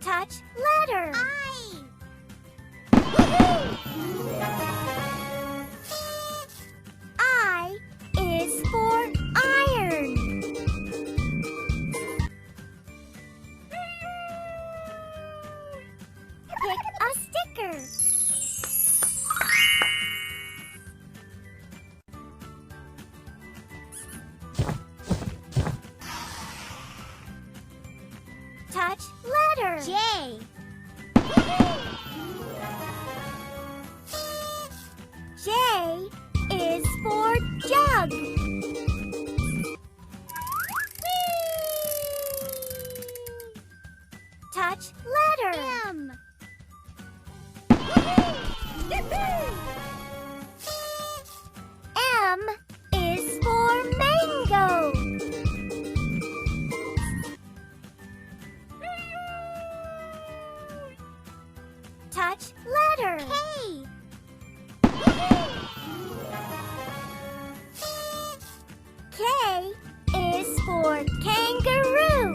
Touch letter. I is for iron. Pick a sticker. Touch letter. J. J is for jug. Touch letter. M. M is for mango. Touch letter. K. K is for kangaroo.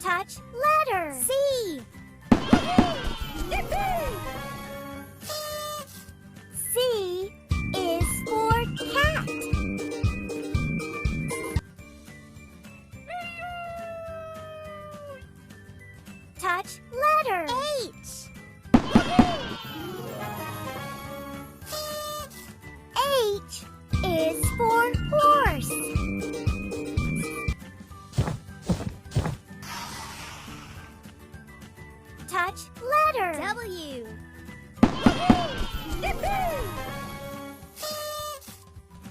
Touch letter. C. C is for cat. Touch letter. H. H is for horse. Touch letter. W.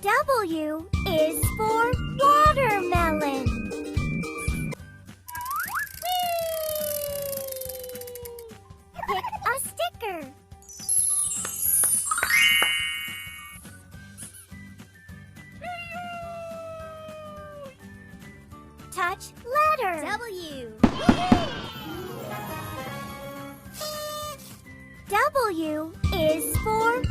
W is for watermelon. Pick a sticker. Touch letter. W. W is for